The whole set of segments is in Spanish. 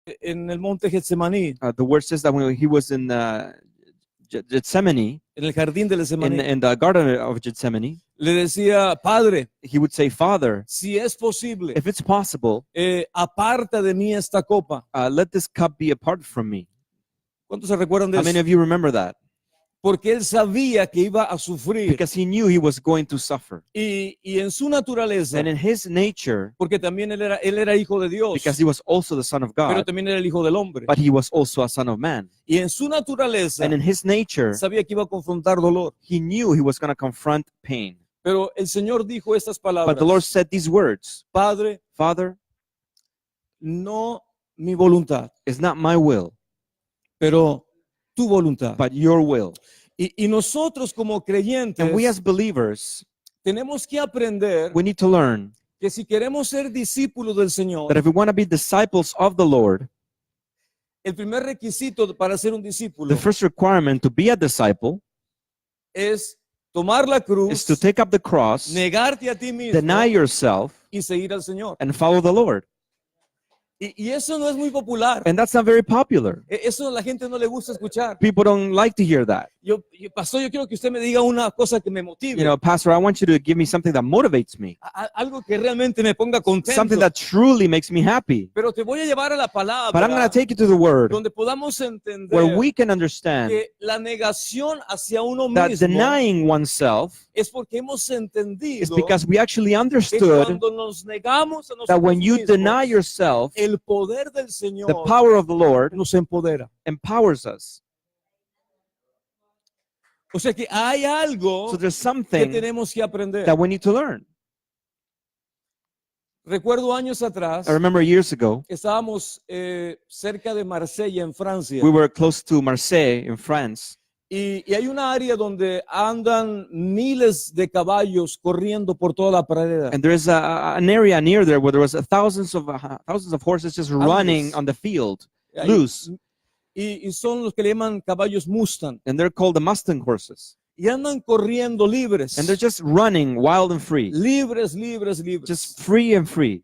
en el monte Getsemaní, The word says that when he was in Gethsemane, en el jardín de Getsemaní, in the garden of Gethsemane, le decía, Padre, he would say, Father, si es posible, if it's possible, aparta de mí esta copa. let this cup be apart from me. ¿Cuántos se recuerdan de How many eso? of you remember that? Porque él sabía que iba a sufrir. Because he knew he was going to suffer. Y en su naturaleza, And in his nature, porque también él era hijo de Dios, because he was also the son of pero God, también era el hijo del hombre. but he was also a son of man. Y en su naturaleza, And in his nature, sabía que iba a confrontar dolor. he knew he was going to confront pain. Pero el Señor dijo estas But palabras: the Lord said these words, Padre, Father, no mi voluntad, it's not my will, pero tu voluntad. but your will. Y nosotros como creyentes And we as believers, tenemos que aprender we need to learn que si queremos ser discípulos del Señor, that if we want to be disciples of the Lord, el primer requisito para ser un discípulo the first requirement to be a disciple es tomar la is cruz, to take up the cross, negarte a ti mismo deny yourself, y seguir al Señor. and follow the Lord. Y eso no es muy popular. And that's not very popular. Eso a la gente no le gusta escuchar. People don't like to hear that. Pastor, yo quiero que usted me diga una cosa que me motive. You know, Pastor, I want you to give me something that motivates me, Algo que realmente me ponga contento. something that truly makes me happy. Pero te voy a llevar a la palabra But I'm going to take you to the Word donde podamos entender where we can understand que la negación hacia uno that mismo denying oneself es porque hemos is entendido because we actually que understood cuando nos negamos a that nosotros when you mismos, deny yourself, el poder del Señor the power of the Lord nos empodera. empowers us. O sea que hay algo So there's que something tenemos que aprender. that we need to learn. Recuerdo años atrás, I remember years ago, estábamos cerca de Marsella, en Francia, we were close to Marseille in France, y hay una área donde andan miles de caballos corriendo por toda la pradera. and there's an area near there where there was thousands of horses just running on the field, Ahí- loose, y son los que le llaman caballos Mustang. and they're called the Mustang horses, Y andan corriendo libres. and they're just running wild and free, Libres, libres, libres. just free and free.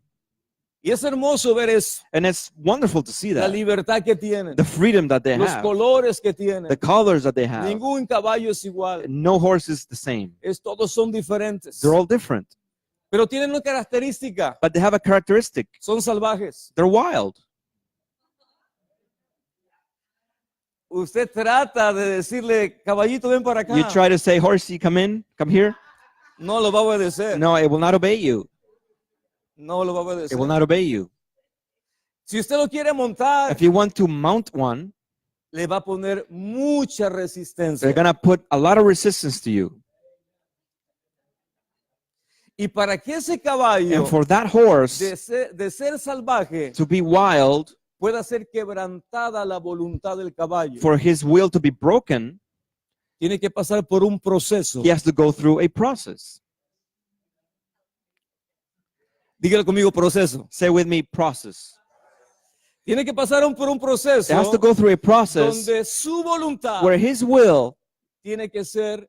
Y es hermoso ver eso, And it's wonderful to see la that, libertad que tienen, the freedom that they los have, colores que tienen. the colors that they have. Ningún caballo es igual. No horse is the same. Todos son diferentes. They're all different, Pero tienen una característica. but they have a characteristic. Son salvajes. They're wild. Usted trata de decirle, caballito, ven para acá. You try to say, horsey, come in, come here. No lo va a obedecer. No, it will not obey you. No lo va a It obedecer. will not obey you. Si usted lo quiere montar, If you want to mount one, le va a poner mucha resistencia. they're going to put a lot of resistance to you. Y para que ese caballo And for that horse de ser salvaje to be wild, pueda ser quebrantada la voluntad del caballo, for his will to be broken, tiene que pasar por un proceso. he has to go through a process. Dígalo conmigo, proceso. Say with me, process. Tiene que pasar por un It proceso has to go through a process donde su voluntad where his will tiene que ser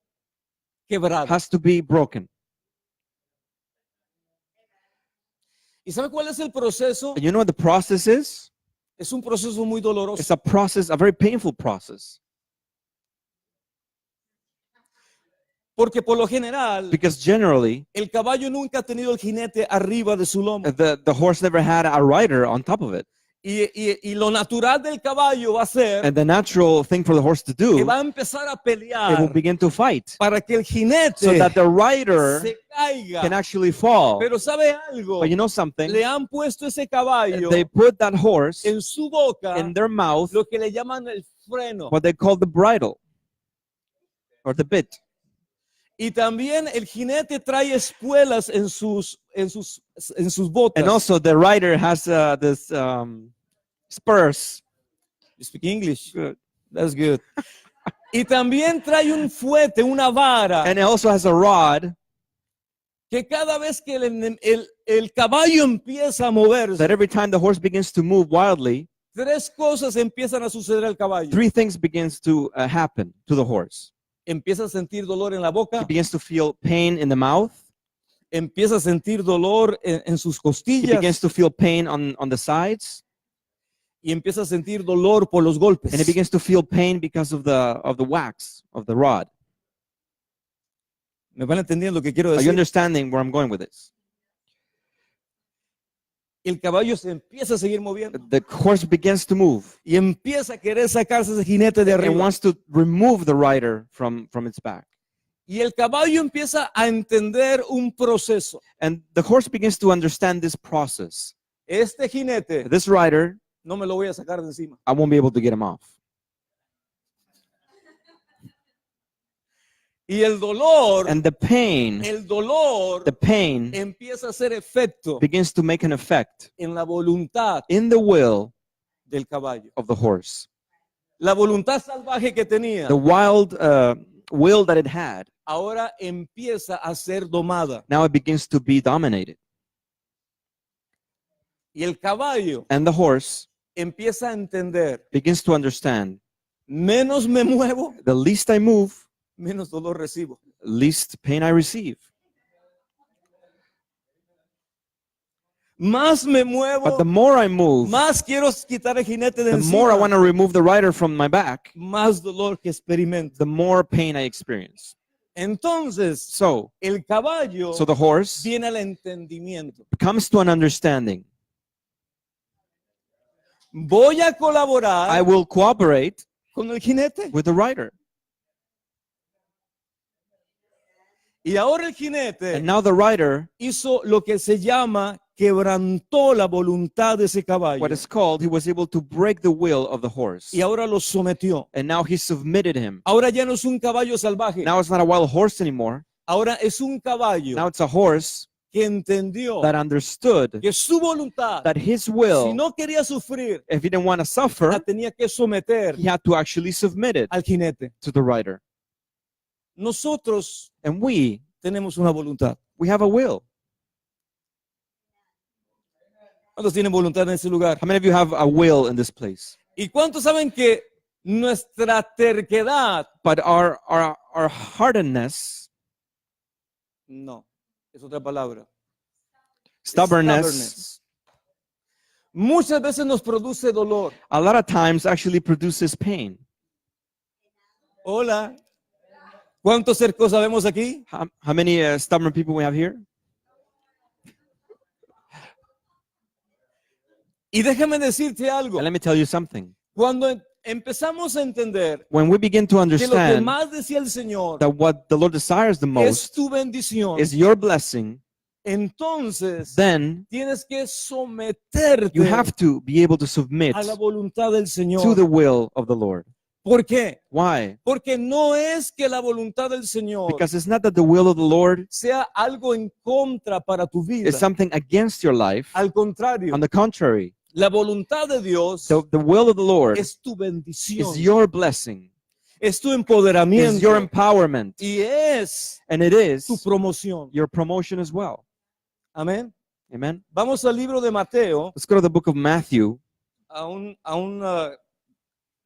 quebrada. has to be broken. ¿Y sabe cuál es el proceso? And you know what the process is? Es un proceso muy doloroso. It's a process, a very painful process. Porque por lo general, Because generally, el caballo nunca ha tenido el jinete arriba de su lomo. the horse never had a rider on top of it. Y lo natural del caballo va a ser And the natural thing for the horse to que do, va a empezar a it will pelear begin to fight para que el jinete so that the rider se caiga. can actually fall. Pero ¿sabe algo? But you know something? Le han puesto ese caballo They put that horse en su boca in their mouth, lo que le llaman el freno. what they call the bridle or the bit. Y también el jinete trae espuelas en sus botas. And also the rider has this spurs. You speak English? Good. That's good. Y también trae un fuete, una vara, And it also has a rod que cada vez que el caballo empieza a moverse, that every time the horse begins to move wildly, tres cosas empiezan a suceder al caballo. three things begins to happen to the horse. Empieza a sentir dolor en la He boca, begins to feel pain in the mouth. empieza a sentir dolor en sus He begins costillas to feel pain on the sides. y empieza a sentir dolor por los golpes. and it begins to feel pain because of the wax of the rod. ¿Me van entendiendo lo que quiero Are you decir? understanding where I'm going with this? El caballo se empieza a seguir moviendo The horse begins to move y empieza a querer sacarse ese jinete de and arriba. wants to remove the rider from its back. Y el caballo empieza a entender un proceso. And the horse begins to understand this process. Este jinete This rider, no me lo voy a sacar de encima. I won't be able to get him off. Y el dolor, And the pain empieza a hacer efecto begins to make an effect en la voluntad in the will del caballo. of the horse. La voluntad salvaje que tenía The wild will that it had, ahora empieza a ser domada. now it begins to be dominated. Y el caballo And the horse empieza a entender, begins to understand, menos me muevo, the least I move, menos dolor recibo. least pain I receive. Más me But muevo, the more I move, más quiero quitar el jinete de the more I want encima, to remove the rider from my back, más dolor que experimento. the more pain I experience. Entonces, So el caballo the horse viene al entendimiento. comes to an understanding. Voy a colaborar I will cooperate con el jinete. with the rider. Y ahora el jinete And now the rider, hizo lo que se llama quebrantó la voluntad de ese caballo. what is called, he was able to break the will of the horse. Y ahora lo sometió. And now he submitted him. Ahora ya no es un caballo salvaje. Now it's not a wild horse anymore. Ahora es un caballo Now it's a horse que entendió that understood que su voluntad, that his si will, no quería sufrir, if he didn't want to la suffer, tenía que someter he had to actually submit it al jinete. to the rider. Nosotros And we tenemos una voluntad. have a will. ¿Cuántos tienen voluntad en ese lugar? How many of you have a will in this place? ¿Y cuántos saben que nuestra terquedad, But our hardness, no, es otra palabra, stubbornness, muchas veces nos produce dolor? a lot of times actually produces pain. Hola. ¿Cuántos cercos sabemos aquí? How many stubborn people we have here? Y déjame decirte algo. And let me tell you something. Cuando empezamos a entender When we begin to que lo que understand más decía el Señor that what the Lord desires the es most tu bendición, is your blessing, entonces then tienes que someterte you have to be able to submit a la voluntad del to Señor. the will of the Lord. ¿Por qué? Why? Porque no es que la voluntad del Señor Because it's not that the will of the Lord sea algo en contra para tu vida. is something against your life. Al contrario, On the contrary, la voluntad de Dios the will of the Lord es tu bendición, is your blessing, es tu is empoderamiento your empowerment, y es and it is tu promoción. your promotion as well. Amén. Amen. Vamos al libro de Mateo, Let's go to the book of Matthew,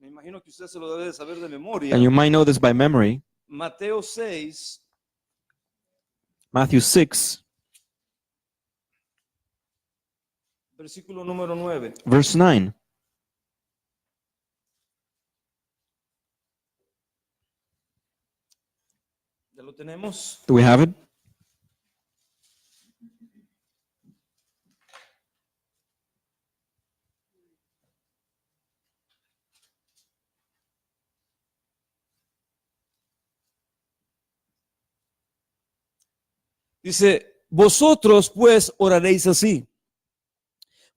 me imagino que usted se lo debe de saber de memoria. and you might know this by memory. Mateo 6, Matthew 6, versículo número 9. verse 9. ¿Ya lo tenemos? Do we have it? Dice, vosotros pues oraréis así.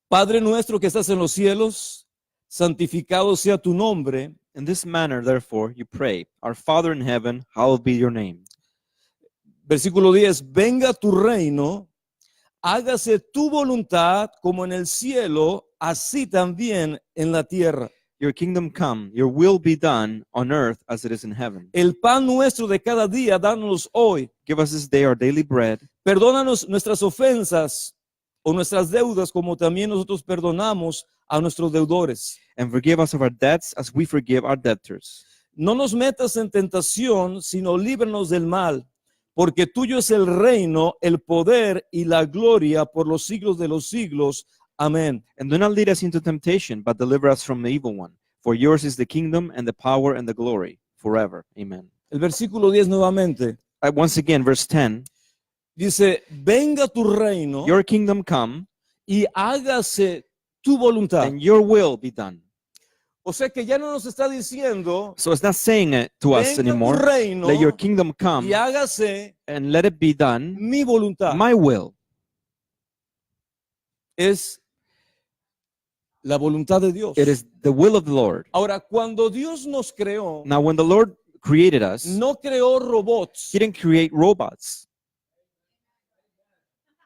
Padre nuestro que estás en los cielos, santificado sea tu nombre. In this manner, therefore, you pray, Our Father in heaven, hallowed be your name. Versículo 10, venga tu reino, hágase tu voluntad como en el cielo, así también en la tierra. Your kingdom come, your will be done on earth as it is in heaven. El pan nuestro de cada día, danos hoy. Give us this day our daily bread. Perdónanos nuestras ofensas o nuestras deudas, como también nosotros perdonamos a nuestros deudores. And forgive us of our debts as we forgive our debtors. No nos metas en tentación, sino líbranos del mal, porque tuyo es el reino, el poder y la gloria por los siglos de los siglos. Amén. And do not lead us into temptation, but deliver us from the evil one. For yours is the kingdom and the power and the glory forever. Amen. El versículo 10 nuevamente Once again, verse 10. dice, venga tu reino Your kingdom come y hágase tu voluntad. and your will be done. O sea que ya no nos está diciendo, So it's not saying it to us venga tu anymore. reino Let your kingdom come y hágase and let it be done. mi voluntad. My will. Es la voluntad de Dios. It is the will of the Lord. Ahora, cuando Dios nos creó, Now, when the Lord created us, no creó robots. He didn't create robots.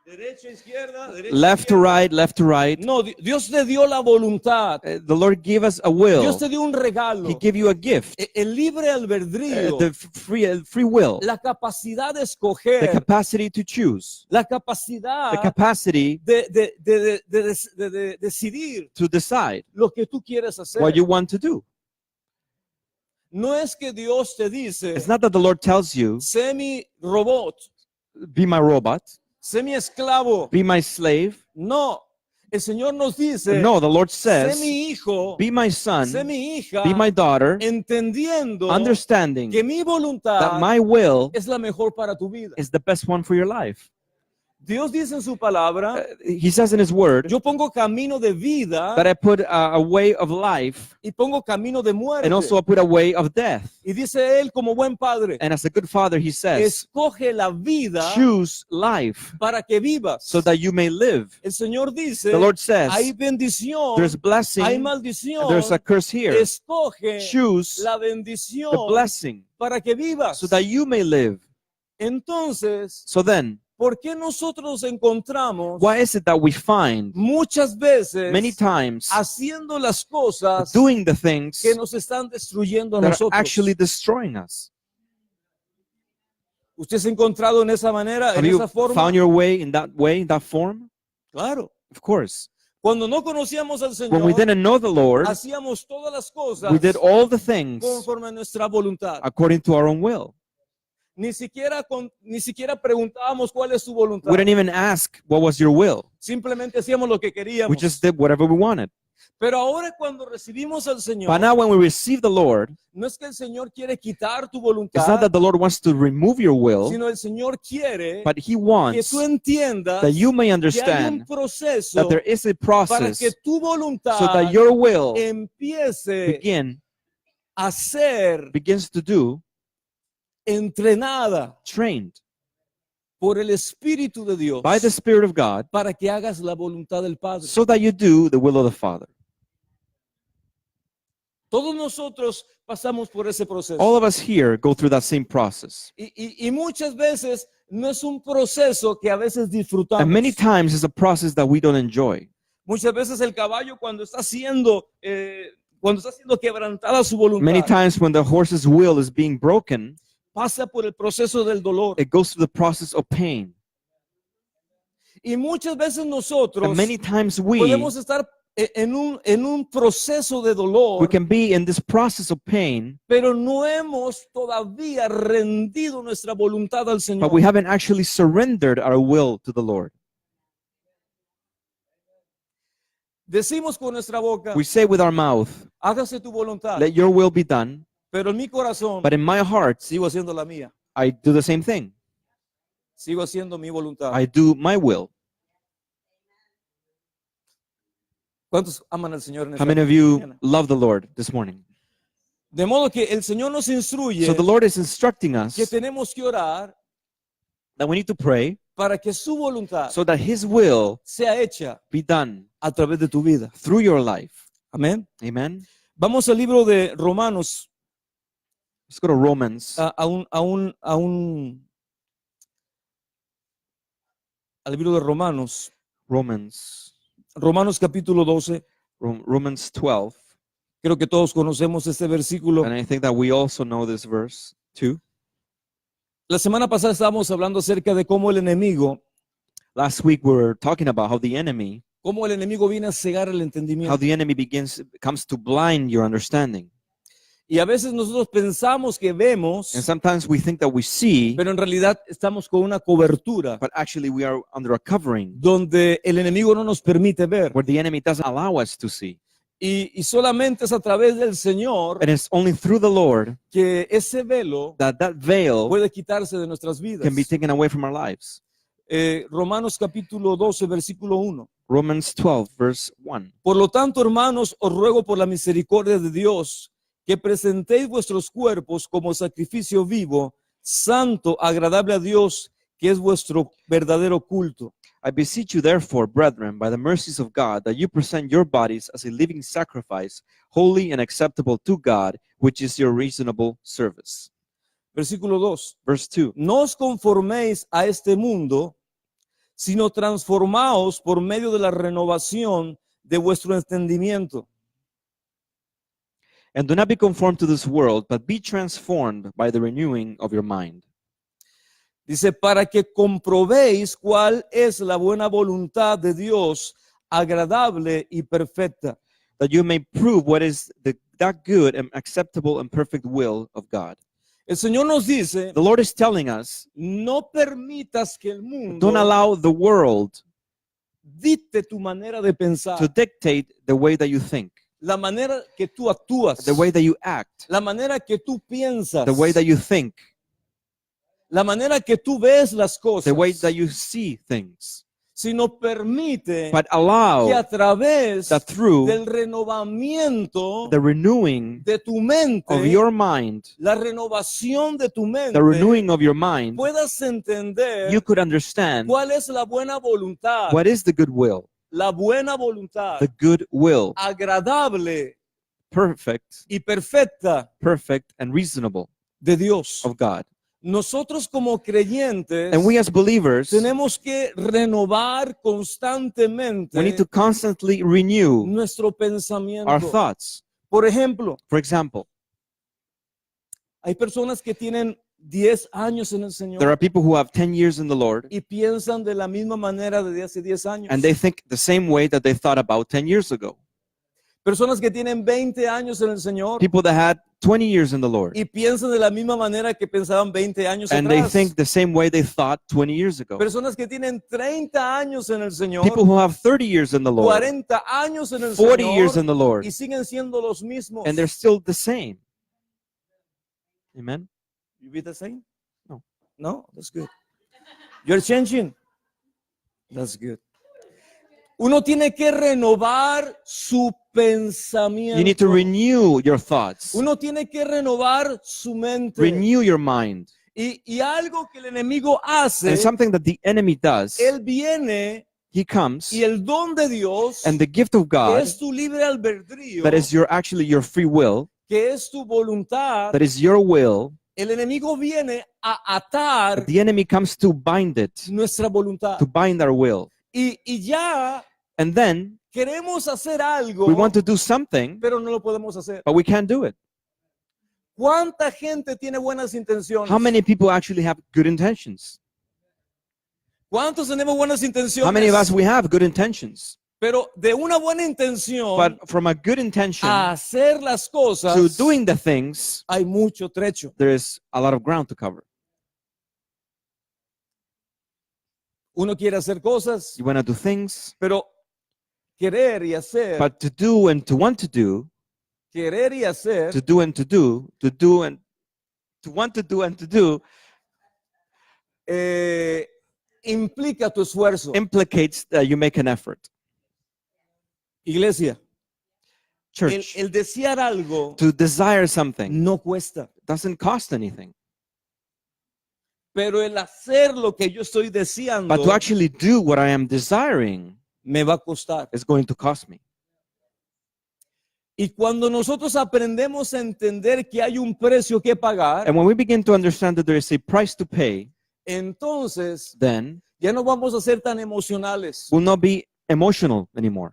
Derecha, izquierda, derecha, Left to izquierda. right, left to right. No, Dios te dio la voluntad. The Lord gave us a will. Dios te dio un regalo. He gave you a gift. El libre albedrío. The free will. La capacidad de The escoger. capacity to choose. La capacidad The capacity de decidir to decide lo que tú quieres hacer. what you want to do. No es que Dios te dice, It's not that the Lord tells you, sé mi robot, be my robot, sé mi esclavo. be my slave. No, el Señor nos dice, No, the Lord sé says, mi hijo, be my sé son, mi hija, be my daughter, entendiendo understanding que mi that voluntad my will es la mejor para tu vida. is the best one for your life. Dios dice en su palabra, He says in His word yo pongo camino de vida that I put a way of life y pongo camino de muerte. and also I put a way of death. Y dice él como buen padre, And as a good father, He says, escoge la vida choose life para que vivas. so that you may live. El Señor dice, The Lord says, hay bendición, there's hay blessing, maldición, there's a curse here. escoge Choose la the bendición blessing para que vivas. so that you may live. Entonces, So then, ¿por qué nosotros encontramos why is it that we find muchas veces many times haciendo las cosas doing the things que nos están destruyendo a that are nosotros? actually destroying us? ¿Usted se ha encontrado en esa manera, Have en you esa forma? found your way, in that form? Claro. Of course. Cuando no conocíamos al When we Señor, didn't know the Lord, hacíamos todas las cosas we did all the things conforme a nuestra voluntad. according to our own will. Ni siquiera preguntábamos cuál es su voluntad. We didn't even ask what was your will. Simplemente hacíamos lo que We queríamos. just did whatever we wanted. Pero ahora cuando recibimos al Señor, But now when we receive the Lord, no es que el Señor quiere quitar tu it's not voluntad, that the Lord wants to remove your will, sino el Señor quiere but He que wants tú entiendas that you may que hay un understand proceso that there is a para process que tu voluntad so that your will empiece a ser begins to do, entrenada trained por el Espíritu de Dios by the Spirit of God para que hagas la voluntad del Padre. so that you do the will of the Father. Todos nosotros pasamos por ese proceso. All of us here go through that same process. Y muchas veces no es un proceso que a veces disfrutamos. And many times it's a process that we don't enjoy. Muchas veces el caballo cuando está siendo quebrantada su Many voluntad, times when the horse's will is being broken, pasa por el proceso del dolor. it goes through the process of pain. Y muchas veces nosotros And many times we podemos estar en un proceso de dolor, can be in this process of pain, pero no hemos todavía rendido nuestra voluntad al Señor. but we haven't actually surrendered our will to the Lord. Decimos con nuestra boca, We say with our mouth, hágase tu voluntad, let your will be done, pero en mi corazón but in my heart, sigo haciendo la mía, I do the same thing. sigo haciendo mi voluntad. I do my will. ¿Cuántos aman al Señor en How esta many of you mañana? love the Lord this morning? De modo que el Señor nos instruye So the Lord is instructing us que tenemos que orar that we need to pray para que su voluntad so that His will sea hecha be done a través de tu vida. through your life. Amén. Amen. Vamos al libro de Romanos, Let's go to Romans. al libro de Romanos, Romans capítulo 12. Romans 12. Creo que todos conocemos este versículo. And I think that we also know this verse too. La semana pasada estábamos hablando acerca de cómo el enemigo Last week we were talking about how the enemy viene a cegar el entendimiento. comes to blind your understanding. Y a veces nosotros pensamos que vemos, And sometimes we think that we see, pero en realidad estamos con una cobertura but actually we are under a covering donde el enemigo no nos permite ver. where the enemy doesn't allow us to see. Y solamente es a través del Señor And it's only through the Lord que ese velo that that veil puede quitarse de nuestras vidas. can be taken away from our lives. Romanos capítulo 12, versículo 1. Romans 12, verse 1. Por lo tanto, hermanos, os ruego por la misericordia de Dios que presentéis vuestros cuerpos como sacrificio vivo, santo, agradable a Dios, que es vuestro verdadero culto. I beseech you, therefore, brethren, by the mercies of God, that you present your bodies as a living sacrifice, holy and acceptable to God, which is your reasonable service. Versículo 2. Verse 2. No os conforméis a este mundo, sino transformaos por medio de la renovación de vuestro entendimiento. And do not be conformed to this world, but be transformed by the renewing of your mind. Dice, para que comprobéis cuál es la buena voluntad de Dios, agradable y perfecta. That you may prove what is that good and acceptable and perfect will of God. El Señor nos dice, The Lord is telling us, no permitas que el mundo don't allow the world dicte tu manera de pensar, to dictate the way that you think, la manera que tú actúas, the way that you act, la manera que tú piensas, the way that you think, la manera que tú ves las cosas, the way that you see things, sino permite but allow que a través that through del renovamiento the renewing de tu mente, of your mind, la renovación de tu mente, the renewing of your mind, puedas entender you could understand cuál es la buena voluntad, what is the good will, la buena voluntad, the good will, agradable perfect, y perfecta perfect and reasonable de Dios. of God. Nosotros como creyentes And we as believers, tenemos que renovar constantemente we need to constantly renew nuestro pensamiento. our thoughts. Por ejemplo, For example, hay personas que tienen 10 años en el Señor there are people who have 10 years in the Lord, y piensan de la misma manera de hace 10 años. and they think the same way that they thought about 10 years ago. Personas que tienen 20 años en el Señor People that had 20 years in the Lord, y piensan de la misma manera que pensaban 20 años and they atrás. think the same way they thought 20 years ago. Personas que tienen 30 años en el Señor, People who have 30 years in the Lord, 40 años en el 40 Señor years in the Lord, y siguen siendo los mismos. and they're still the same. Amen? You be the same? No. No? That's good. You're changing? That's good. Uno tiene que renovar su pensamiento. You need to renew your thoughts, Uno tiene que renovar su mente. renew your mind. Y algo que el enemigo hace, And something that the enemy does, él viene he comes, y el don de Dios, and the gift of que God, es tu libre albedrío, that is actually your free will, que es tu voluntad, that is your will, el enemigo viene a atar the enemy comes to bind it, nuestra voluntad. to bind our will. Y ya And then queremos hacer algo, we want to do something, pero no lo podemos hacer. but we can't do it. ¿Cuánta gente tiene buenas intenciones? How many people actually have good intentions? ¿Cuántos tenemos buenas intenciones? How many of us we have good intentions? Pero de una buena intención But from a good intention a hacer las cosas, to doing the things, hay mucho trecho. there is a lot of ground to cover. Uno quiere hacer cosas, You want to do things, pero querer y hacer, but to do and to want to do, querer y hacer, to do and to do, to do and to want to do and to do implica tu esfuerzo. implicates that you make an effort. Iglesia, Church, el desear algo to desire something no cuesta, doesn't cost anything, pero el hacer lo que yo estoy deseando but to actually do what I am desiring me va a costar. is going to cost me. Y cuando nosotros aprendemos a entender que hay un precio que pagar, And when we begin to understand that there is a price to pay, entonces then ya no vamos a ser tan emocionales. we'll not be emotional anymore.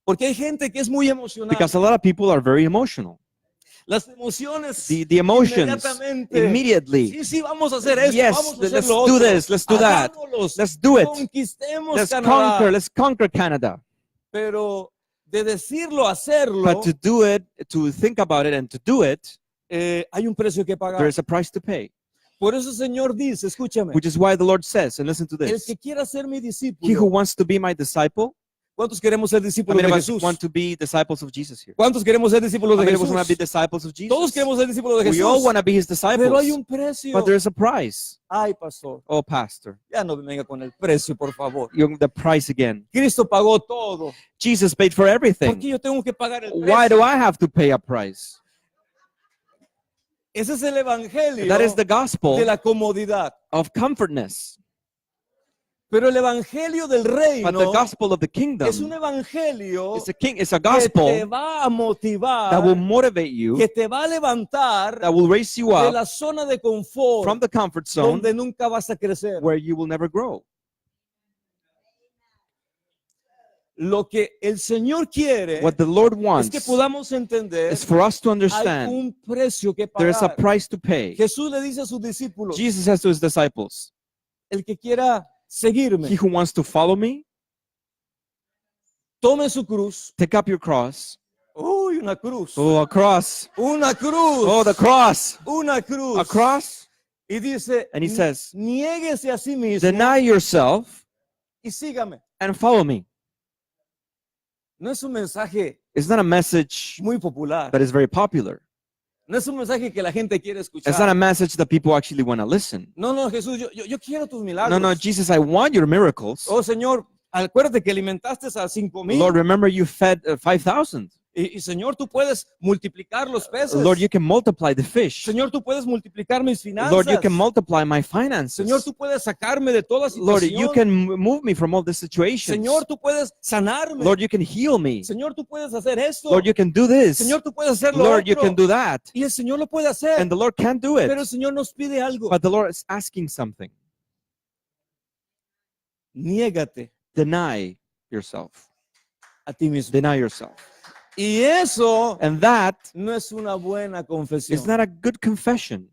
Porque hay gente que es muy emocional. Because a lot of people are very emotional. Las emociones The emotions inmediatamente. immediately. Sí, sí, vamos a hacer esto, Yes, vamos a hacer let's lo do otro. this, let's do that. Hagámoslos, Let's do it. Conquistemos Let's Canadá. conquer Canada. Pero de decirlo, hacerlo, But to do it, to think about it and to do it, hay un precio que there pagar. is a price to pay. Por eso el Señor dice, escúchame, Which is why the Lord says, and listen to el this, que quiera ser mi he who discípulo, wants to be my disciple, ¿cuántos queremos ser how discípulos many de of us Jesús? want to be disciples of Jesus here? ¿Cuántos queremos ser discípulos How de many of us want to be Jesús? disciples of Todos Jesus? queremos ser discípulos de We all Jesús, want to be his pero hay disciples, un precio. but there's a price. Ay, pastor, Oh, pastor, ya no me venga con el precio, por favor. the price again. Cristo pagó todo. Jesus paid for ¿Por qué everything. yo tengo que pagar el Why precio? do I have to pay a price? Ese es el evangelio That is the gospel de la comodidad. of comfortness. Pero el evangelio del But the reino gospel of the kingdom es un evangelio is a que te gospel va a motivar, that will motivate you, que te va a levantar that will raise you de up la zona de confort from the comfort zone donde nunca vas a crecer. where you will never grow. Lo que el Señor quiere What the Lord es wants que podamos entender is for us to hay understand un precio que there is a pagar. price to pay. Jesús le dice a sus discípulos, Jesus says to his disciples, el que quiera seguirme, he who wants to follow me, tome su cruz. take up your cross. Uy, una cruz. Oh, a cross. Una cruz. Oh, the cross. Una cruz. A cross. Y dice, And he says, niéguese a sí mismo deny yourself y sígame. and follow me. No es un mensaje It's not a message muy popular. that is very popular. No es un mensaje que la gente quiere It's not a escuchar. message that people actually want to listen. No, no, Jesús, yo quiero tus milagros. No, no, Jesus, I want your miracles. Oh, Señor, acuérdate que alimentaste a 5,000. Lord, remember you fed 5,000. Y Señor, tú puedes multiplicar los peces. Lord, you can multiply the fish. Señor, tú puedes multiplicar mis finanzas. Lord, you can multiply my finances. Señor, tú puedes sacarme de toda Lord, situación. you can move me from all the situations. Señor, tú puedes sanarme. Lord, you can heal me. Señor, tú puedes hacer esto. Lord, you can do this. Señor, tú puedes hacer lo Lord, you otro. can do that. Y el Señor lo puede hacer. And the Lord can do it. Pero el Señor nos pide algo. But the Lord is asking something. Niégate Deny yourself. a ti mismo. Deny yourself. Y eso And that no es una buena confesión. is not a good confession.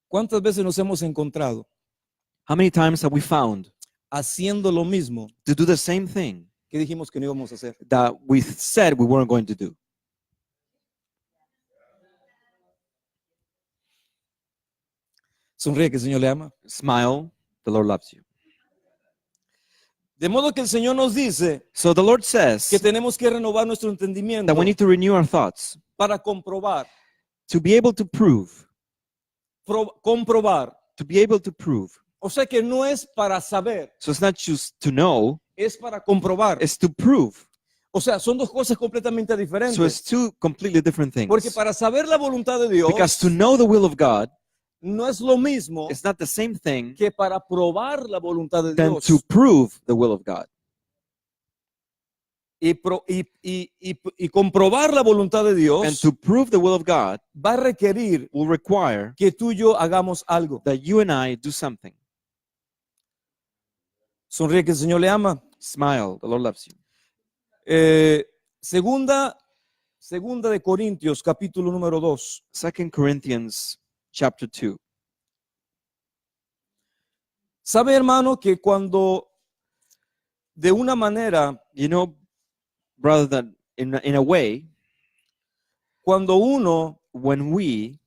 ¿Cuántas veces nos hemos encontrado How many times have we found haciendo lo mismo to do the same thing que dijimos que no íbamos a hacer? that we said we weren't going to do? Sonríe que el Señor le ama. Smile, the Lord loves you. De modo que el Señor nos dice So the Lord says que tenemos que renovar nuestro entendimiento that we need to renew our thoughts para comprobar, to be able to prove, comprobar. to be able to prove. O sea que no es para saber, So it's not just to know, es para comprobar. it's to prove. O sea, son dos cosas completamente diferentes. So it's two completely different things. Porque para saber la voluntad de Dios Because to know the will of God no es lo mismo is not the same thing que para probar la voluntad de than Dios. to prove the will of God. Y comprobar la voluntad de And Dios to prove the will of God va a requerir will require que tú y yo hagamos algo. that you and I do something. Sonríe que el Señor le ama. Smile, the Lord loves you. Segunda de Corintios, capítulo número 2. 2 Corinthians chapter 2. ¿Sabe, hermano, que cuando de una manera, You know, brother, that in a way, cuando uno when we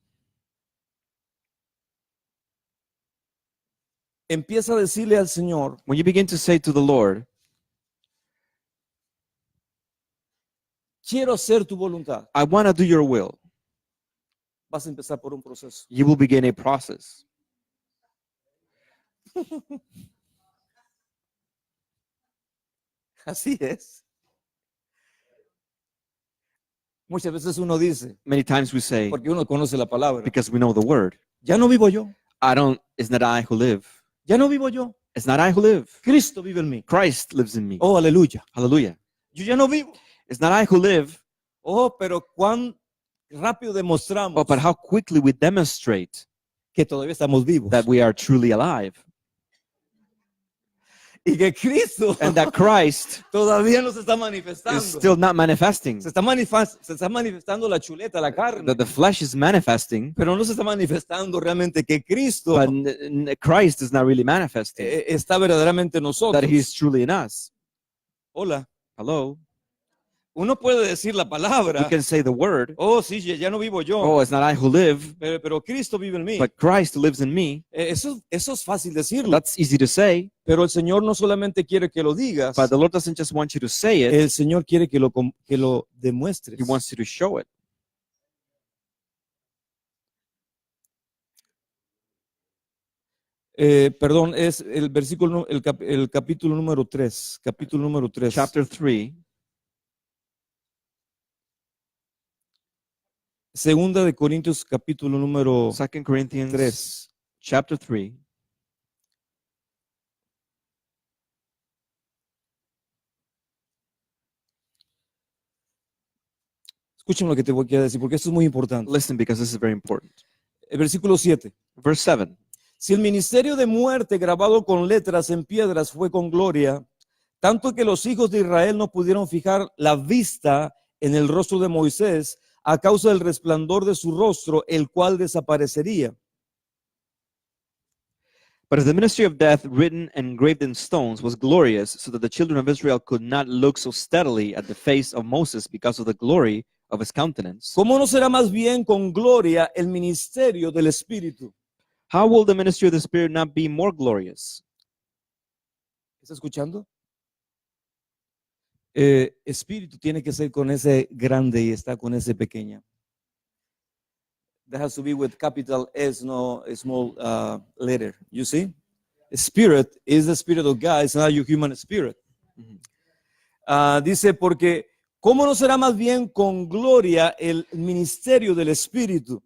empieza a decirle al Señor, when you begin to say to the Lord, quiero hacer tu voluntad, I want to do your will, vas a empezar por un proceso. you will begin a process. Así es. Muchas veces uno dice, Many times we say, porque uno conoce la palabra, because we know the word, ya no vivo yo, it's not I who live. ya no vivo yo, It's not I who live. Cristo vive en mí. Christ lives in me. Oh, aleluya. Hallelujah. Yo ya no vivo. It's not I who live, Oh, pero cuán rápido demostramos but how quickly we demonstrate que todavía estamos vivos. that we are truly alive. y que Cristo and that Christ todavía no se está is manifestando. still not manifesting. Se está manifestando la chuleta, la carne, That the flesh is manifesting, pero no se está manifestando realmente que Cristo but Christ is not really manifesting. está verdaderamente en nosotros. That He is truly in us. Hola. Hello. Uno puede decir la We palabra. can say the word. Oh, sí, ya no vivo yo, Oh, it's not I who live, pero Cristo vive en mí. but Christ lives in me. Eso es fácil decirlo, That's easy to say, pero el Señor no solamente quiere que lo digas, but the Lord doesn't just want you to say it, el Señor quiere que lo demuestres. He wants you to show it. Perdón, es el versículo, el capítulo número 3, capítulo número 3. Chapter 3, Segunda de Corintios, capítulo número 2 Corinthians 3. chapter 3. Escuchen lo que te voy a decir, porque esto es muy importante. Listen, because this is very important. El versículo 7. Verse 7. Si el ministerio de muerte grabado con letras en piedras fue con gloria, tanto que los hijos de Israel no pudieron fijar la vista en el rostro de Moisés a causa del resplandor de su rostro, el cual desaparecería. But if the ministry of death written and engraved in stones was glorious, so that the children of Israel could not look so steadily at the face of Moses because of the glory of his countenance, ¿Cómo no será más bien con gloria el ministerio del Espíritu? how will the ministry of the Spirit not be more glorious? ¿Está escuchando? Espíritu tiene que ser con ese grande y está con ese pequeña. That has to be with capital S, no a small letter. You see? Spirit is the Spirit of God. It's not your human spirit. Dice, porque ¿cómo no será más bien con gloria el ministerio del Espíritu?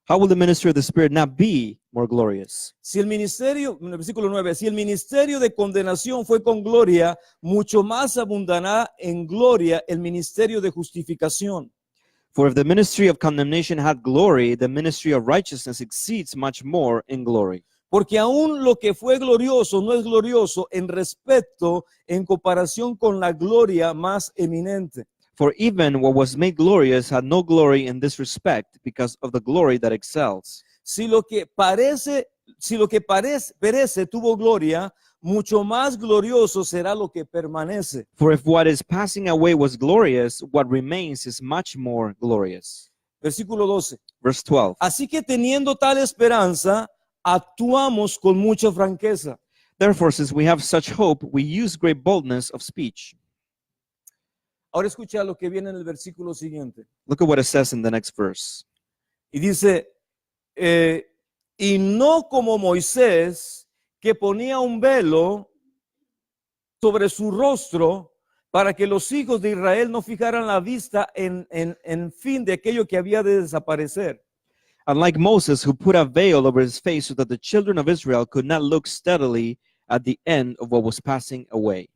How will the ministry of the Spirit not be more glorious? Si el ministerio, en el versículo 9, si el ministerio de condenación fue con gloria, mucho más abundará en gloria el ministerio de justificación. For if the ministry of condemnation had glory, the ministry of righteousness exceeds much more in glory. Porque aún lo que fue glorioso no es glorioso en respecto, en comparación con la gloria más eminente. For even what was made glorious had no glory in this respect, because of the glory that excels. Si lo que perece tuvo gloria, mucho más glorioso será lo que permanece. For if what is passing away was glorious, what remains is much more glorious. Versículo 12. Verse 12. Así que teniendo tal esperanza, actuamos con mucha franqueza. Therefore, since we have such hope, we use great boldness of speech. Ahora escucha lo que viene en el versículo siguiente. Look at what it says in the next verse. Y dice, y no como Moisés, que ponía un velo sobre su rostro para que los hijos de Israel no fijaran la vista en fin de aquello que había de desaparecer. Unlike Moses, who put a veil over his face so that the children of Israel could not look steadily at the end of what was passing away.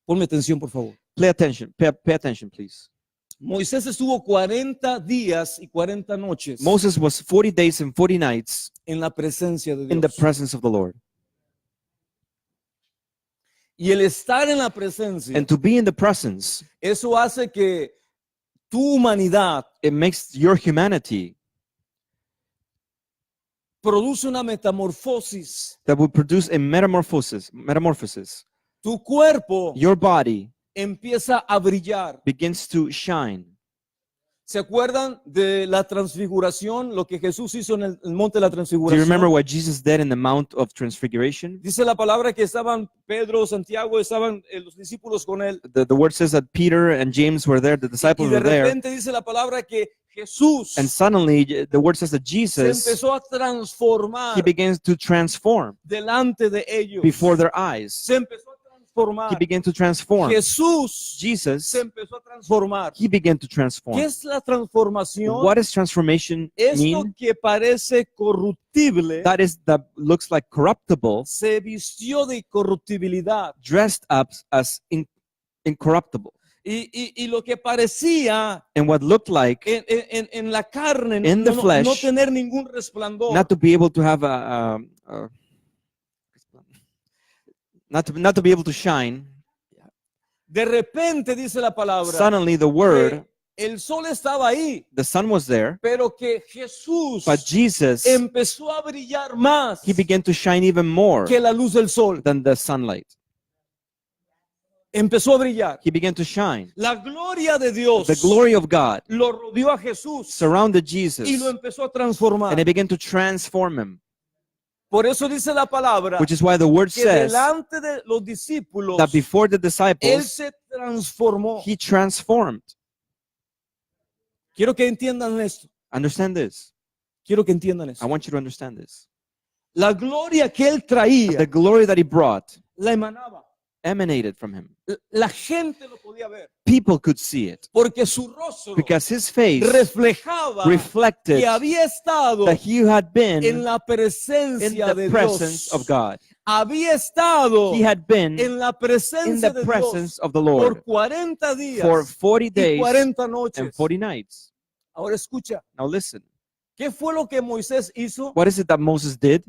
Ponme atención, por favor. Pay attention, please. Moisés estuvo 40 días y 40 noches Moses was 40 days and 40 nights en la presencia de in the Dios. presence of the Lord. Y el estar en la presencia, And to be in the presence, eso hace que tu humanidad it makes your humanity produce una metamorfosis. that would produce a metamorphosis. Tu cuerpo Your body empieza a brillar. begins to shine. ¿Se acuerdan de la transfiguración? Lo que Jesús hizo en el monte de la Do you remember transfiguración. what Jesus did in the Mount of Transfiguration? Dice la palabra que estaban Pedro, Santiago, estaban los discípulos con él. The word says that Peter and James were there, the Y disciples de were there, repente dice la palabra que Jesús and suddenly the word says that se Jesus, empezó a transformar he begins to transform delante de ellos. before their eyes. Se empezó a He transformar. began to transform. Jesús Jesus, se empezó a transformar. he began to ¿Qué transform. es la transformación? What does transformation Esto mean? que parece corruptible That looks like corruptible, se vistió de corruptibilidad. dressed up as incorruptible. Y lo que parecía And what looked like en la carne In the no flesh, tener ningún resplandor. not to be able to have not to be able to shine. De repente dice la palabra Suddenly the word, que el sol estaba ahí, the sun was there, pero que Jesús but Jesus, empezó a brillar más he began to shine even more que la luz del sol. than the sunlight. Empezó a brillar. He began to shine. La gloria de Dios The glory of God lo rodeó a Jesús surrounded y lo Jesus, empezó a transformar. and it began to transform him. Por eso dice la palabra Which is why the word que says delante de los discípulos that before the él disciples, se transformó. he transformed. Quiero que entiendan esto. Understand this. Quiero que entiendan I esto. want you to understand this. La gloria que él traía The glory that he brought la emanaba. emanated from him. La gente lo podía ver People could see it porque su rostro because his face reflejaba reflected que había estado that he had been en la in presencia the de presence Dios. of God. Había estado He had been en la in presencia the de presence Dios of the por Lord 40 días for 40 y days 40 and noches. 40 nights. Ahora escucha, Now listen, ¿qué fue lo que Moisés hizo? what is it that Moses did?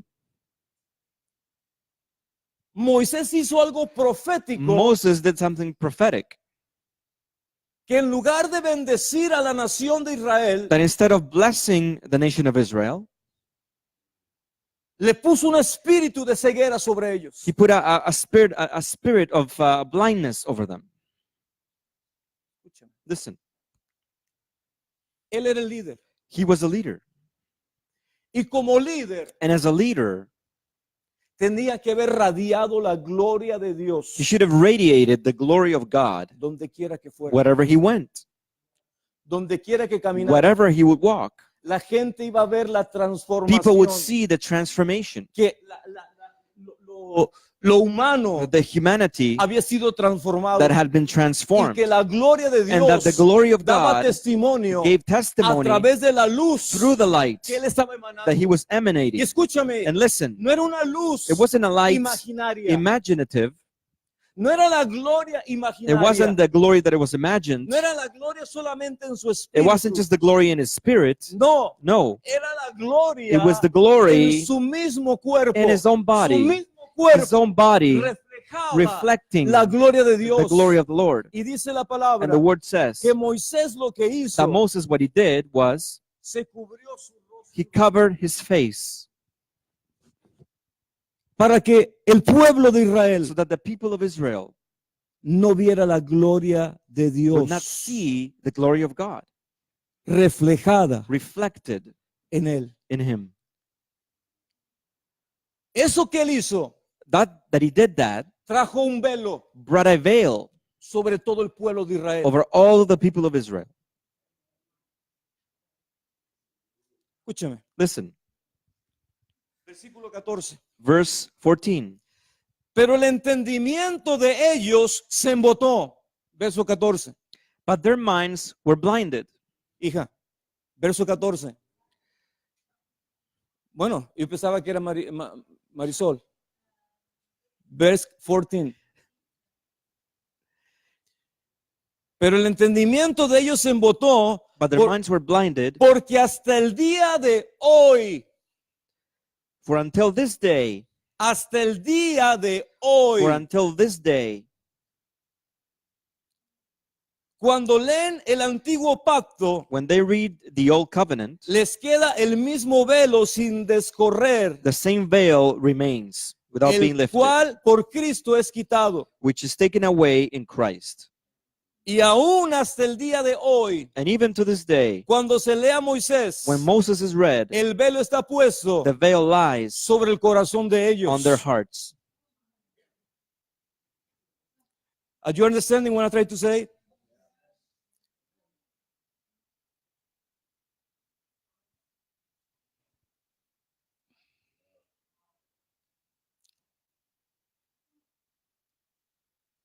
Moisés hizo algo profético Moses did something prophetic, que en lugar de bendecir a la nación de Israel, that instead of blessing the nation of Israel, le puso un espíritu de ceguera sobre ellos. he put a spirit of blindness over them. Escúchame, Listen, él era el líder. he was a leader. Y como líder And as a leader, tenía que haber radiado la gloria de Dios he should have radiated the glory of God donde quiera que fuera, wherever he went, donde quiera que caminara. wherever he would walk. La gente iba a ver la People would transformación see the transformation. que lo humano The humanity había sido transformado that had been y transformed, que la gloria de and that the Dios glory of daba God testimonio gave a testimony través de la luz through the light que él estaba that he emanando. was Y emanating. escúchame, And listen, no era una luz it wasn't a light imaginaria, imaginative. no era la gloria It imaginaria, wasn't the glory that it was imagined. no era la gloria solamente en su It wasn't espíritu, just the glory in his spirit. no, No, era la gloria it was the en glory su mismo cuerpo, in his own su body, mismo his cuerpo own body reflejaba reflecting la gloria de the Dios. glory of the Lord. Y dice la And palabra the word says que Moisés lo que hizo, that Moses, what he did was se cubrió su he rostro covered his face para que el pueblo de Israel so that the people of Israel no viera la gloria de would not Dios see the glory of God reflejada reflected en él. in him. Eso que él hizo That he did that trajo un velo brought a veil sobre todo el pueblo de Israel. over all of the people of Israel. Escúchame, Listen, versículo 14. verse 14. Pero el entendimiento de ellos se embotó. Verso 14. But their minds were blinded. Hija, verso 14. Bueno, yo pensaba que era Marisol. Verse 14. Pero el entendimiento de ellos se embotó But their minds were blinded, porque hasta el día de hoy, for until this day, hasta el día de hoy, for until this day, cuando leen el antiguo pacto, when they read the old covenant, les queda el mismo velo sin descorrer, the same veil remains without being el lifted, cual por Cristo es quitado. which is taken away in Christ. Y aún hasta el día de hoy, And even to this day, cuando se lea Moisés, when Moses is read, el velo está puesto the veil lies sobre el corazón de ellos. on their hearts. Are you understanding what I try to say?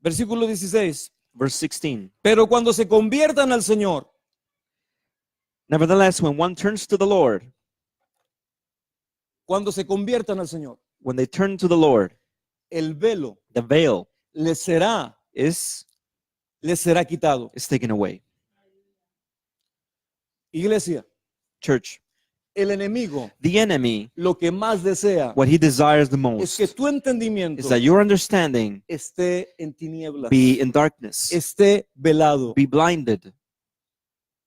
Versículo 16. Verse 16. Pero cuando se conviertan al Señor, Nevertheless, when one turns to the Lord, cuando se conviertan al Señor, when they turn to the Lord, el velo the veil les será quitado. is taken away. Iglesia, Church, El enemigo The enemy, lo que más desea what he desires the es most que tu entendimiento is that your understanding esté en tinieblas, be in darkness, esté velado. be blinded.